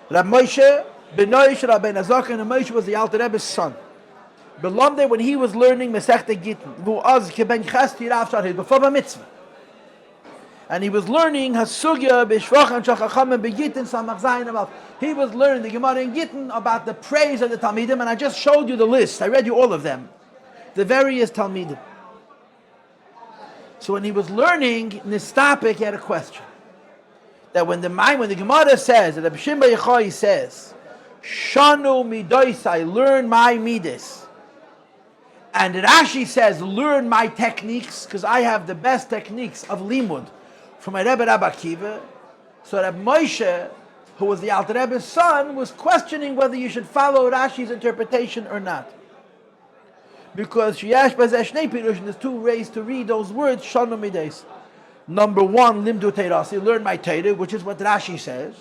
Rab Moshe Benoish Rabbeinu Zaken, and Moshe was the Alter Rebbe's son. Belomde, when he was learning Masechta Gittin, before the mitzvah, and he was learning Hasugya B'Shvachan Shachachamim B'Gittin Samach Zayin Amav. He was learning the Gemara in Gittin about the praise of the Talmidim, and I just showed you the list. I read you all of them, the various Talmidim. So when he was learning Nistapik, he had a question. That when the Gemara says, that Rabbi Shimon Bar Yochai says, Shanu Midoisai, learn my midas. And Rashi says, learn my techniques, because I have the best techniques of limud from my Rebbe Rabbi Akiva. So Rabbi Moshe, who was the Alter Rebbe's son, was questioning whether you should follow Rashi's interpretation or not. Because there's two ways to read those words, Shanu Midas. Number one, Limdu Teirasi, learn my Torah, which is what Rashi says.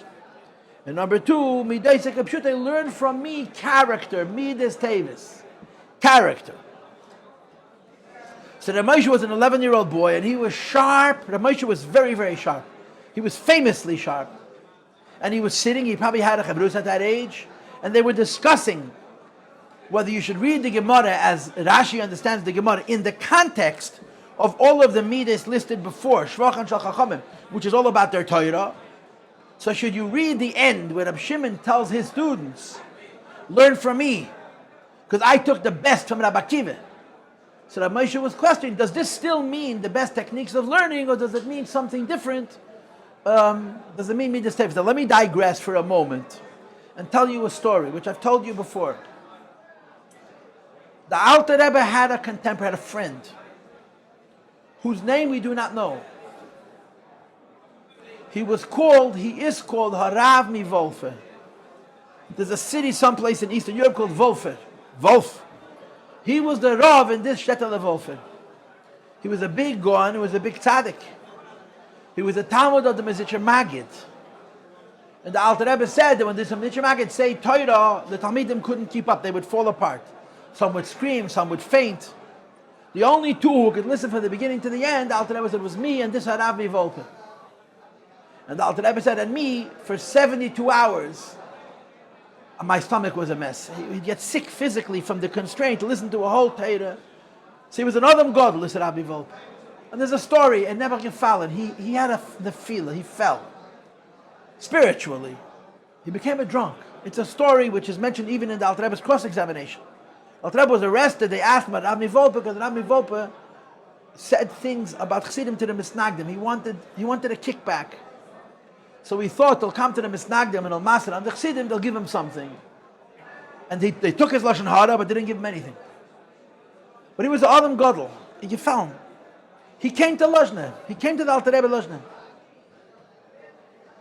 And number two, Midas Ekapshute, learn from me character, Midas Tevis, character. So Rav Moshe was an 11-year-old boy, and he was sharp. Rav Moshe was very, very sharp. He was famously sharp. And he was sitting, he probably had a chavrus at that age, and they were discussing whether you should read the Gemara as Rashi understands the Gemara in the context of all of the midas listed before, Shvachan Shal Chachamim, which is all about their Torah. So should you read the end where Rab Shimon tells his students, learn from me, because I took the best from Rabbi Akiva. So Rabbi Moshe was questioning, does this still mean the best techniques of learning, or does it mean something different? Does it mean midas tevis? Now let me digress for a moment and tell you a story, which I've told you before. The Alter Rebbe had a contemporary, had a friend, whose name we do not know. He is called Harav Mivolfe. There's a city someplace in Eastern Europe called Wolf. He was the Rav in this shtetl of Wolfe. He was a big Goan, he was a big tzaddik. He was a Talmud of the Mezritcher Maggid. And the Alter Rebbe said that when the Mezritcher Maggid say Torah, the Talmidim couldn't keep up, they would fall apart. Some would scream, some would faint. The only two who could listen from the beginning to the end, the Alter Rebbe said, was me and this Harav Mivolpe. And the Alter Rebbe said, and me, for 72 hours, my stomach was a mess. He'd get sick physically from the constraint to listen to a whole Torah. So he was an Adam God, listen to Harav Mivolpe. And there's a story, and never gefallen. He had the feel, he fell. Spiritually. He became a drunk. It's a story which is mentioned even in the Alter Rebbe's cross-examination. Alter Rebbe was arrested, they asked him about Rav Mivolpe, because Rav Mivolpe said things about Chassidim to the Misnagdim. He wanted a kickback. So he thought they'll come to the Misnagdim and they'll master on the Chassidim, they'll give him something. And they took his Lashon Hara, but didn't give him anything. But he was an Adam Gadol. You found. He came to Lashna. He came to the Alter Rebbe Lashna.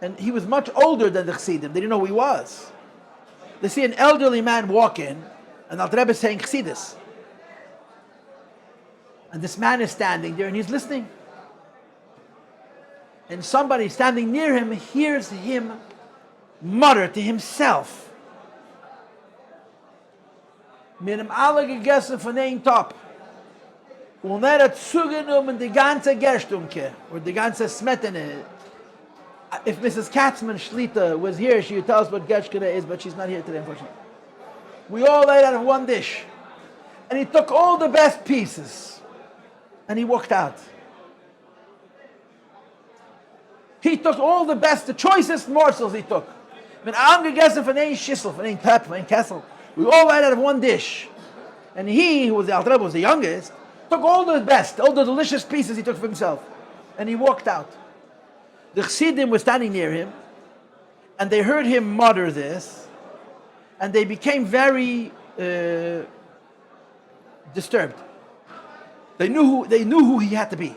And he was much older than the Chassidim. They didn't know who he was. They see an elderly man walk in, and Alter Rebbe is saying Chassidus. And this man is standing there and he's listening. And somebody standing near him hears him mutter to himself, Mir haben alle gegessen von einem Top. Und hat zugenommen die ganze Gerstunke, or die ganze Smetana. If Mrs. Katzman Shlita was here, she would tell us what Gershkina is, but she's not here today, unfortunately. We all ate out of one dish. And he took all the best pieces. And he walked out. He took all the best, the choicest morsels he took. When I'm gegessen von ein Schissel, von ein Tep, von ein Kessel. We all ate out of one dish. And he, who was the Alter Rebbe, was the youngest, took all the best, all the delicious pieces he took for himself. And he walked out. The Chassidim were standing near him, and they heard him mutter this, and they became very disturbed. They knew who he had to be.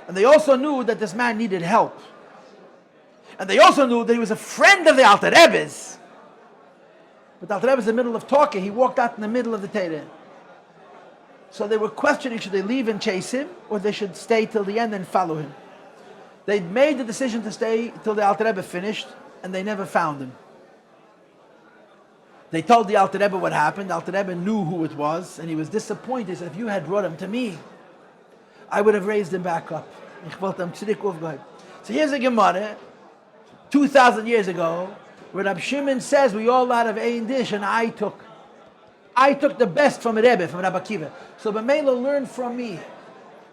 And they also knew that this man needed help. And they also knew that he was a friend of the Alter Rebbe's. But the Alter Rebbe was in the middle of talking. He walked out in the middle of the Torah. So they were questioning, should they leave and chase him, or they should stay till the end and follow him. They'd made the decision to stay till the Alter Rebbe finished, and they never found him. They told the Alter Rebbe what happened. The Alter Rebbe knew who it was, and he was disappointed. He said, if you had brought him to me, I would have raised him back up. So here's a Gemara, 2,000 years ago, where Rabbi Shimon says we all out of ein dish, and I took the best from Rebbe, from Rabbi Akiva. So B'meila learned from me.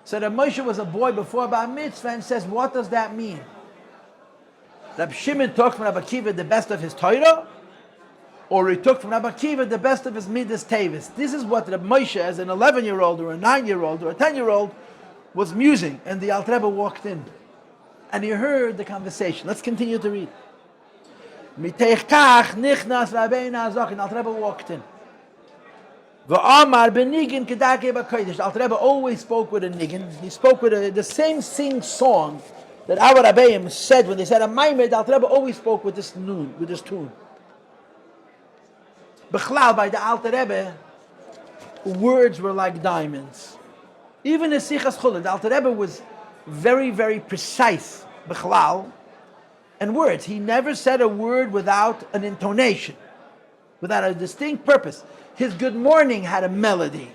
So that Moshe was a boy before Bar Mitzvah and says, what does that mean? Rabbi Shimon took from Rabbi Akiva the best of his Torah, or he took from Rabbi Akiva the best of his Midas Tavis. This is what Rabbi Moshe, as an 11-year-old or a 9-year-old or a 10-year-old, was musing. And the Alter Rebbe walked in. And he heard the conversation. Let's continue to read. Miteich kach nichnas Rabbeinu Azach. And Alter Rebbe walked in. V'amar benigin kedake b'kodesh. The Alter Rebbe always spoke with a niggin. He spoke with the same sing-song that our Rabbeim said when they said a maimed. The Alter Rebbe always spoke with this tune. B'chlal, by the Alter Rebbe, words were like diamonds. Even in Sichas Chulin, the Alter Rebbe was very, very precise, b'chlal, and words. He never said a word without an intonation, without a distinct purpose. His good morning had a melody.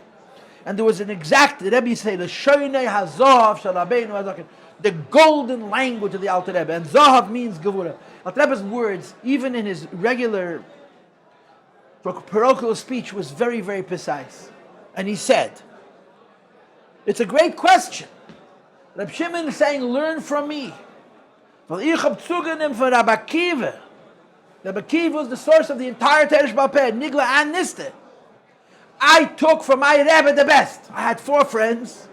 And there was an exact, the Rebbe said, the shoynei hazahav shel Rabbeinu Hazaken, the golden language of the Alter Rebbe. And zahav means gevura. Alter Rebbe's words, even in his regular parochial speech, was very, very precise. And he said, it's a great question. Reb Shimon is saying, learn from me. Rabbi Akiva was the source of the entire Teresh Balpeh, Nigla and Niste. I took from my Rebbe the best. I had 4 friends,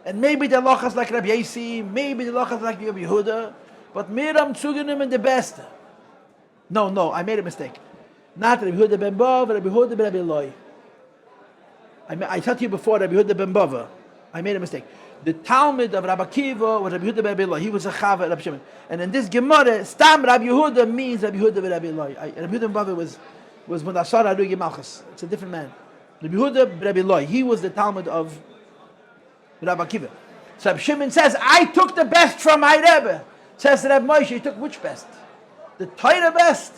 and maybe the lochas like Rabbi Yossi, maybe the lochas like Rabbi Yehuda, but Miram Tzuganim and the best. No, I made a mistake. Not Rabbi Yehuda ben Bava, Rabbi Yehuda ben Rabbi Eloi. I said to you before Rabbi Yehuda ben Bava. I made a mistake. The Talmud of Rabbi Akiva was Rabbi Yehuda ben Rabbi Eloi. He was a Chava at Rabbi Shimon. And in this Gemara, Stam Rabbi Yehuda means Rabbi Yehuda ben Rabbi Eloi. Rabbi Yehuda ben Bava was Munasar Arugi Malchus. It's a different man. Rabbi Yehuda ben Rabbi Eloi. He was the Talmud of Rabbi Akiva. So Rabbi Shimon says, I took the best from my Rebbe. Says Rabbi Moshe, he took which best? The Torah best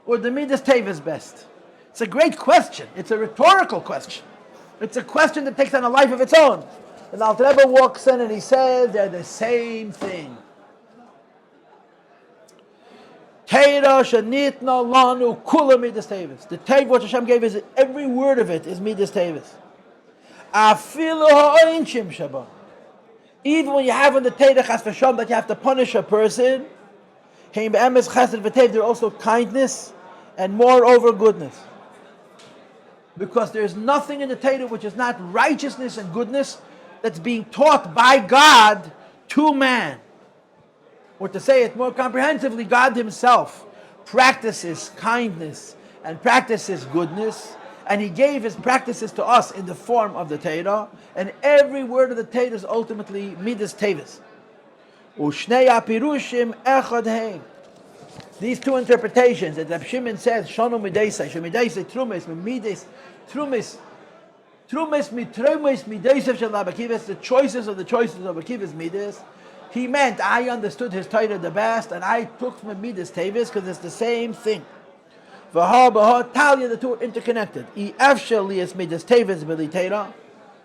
or the Midas Tavis best? It's a great question. It's a rhetorical question. It's a question that takes on a life of its own. And Alter Rebbe walks in and he says they're the same thing. Torah shenitna lanu kula midas tavis. The Torah which Hashem gave us, every word of it is midas tavis. Afilu ha'inchim shaba. Even when you have in the Torah chas v'sham that you have to punish a person, heim be'emes chesed v'tev, there are also kindness and moreover goodness. Because there is nothing in the Torah which is not righteousness and goodness that's being taught by God to man. Or to say it more comprehensively, God himself practices kindness and practices goodness, and he gave his practices to us in the form of the Torah, and every word of the Torah is ultimately midas tavis. Ushnei apirushim echad hein. These 2 interpretations that Reb Shimon says, Shonu midaisai, shemidaisai trumis, midas, trumis mitrumis, midaisav shel Rabbi Akiva, the choices of Rabbi Akiva's midas. He meant I understood his Torah the best, and I took from midas tavis because it's the same thing. Talia, the 2 are interconnected. Midas tavis b'li Torah.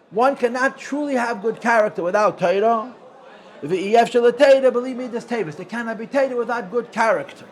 One cannot truly have good character without Torah. There cannot be Torah without good character.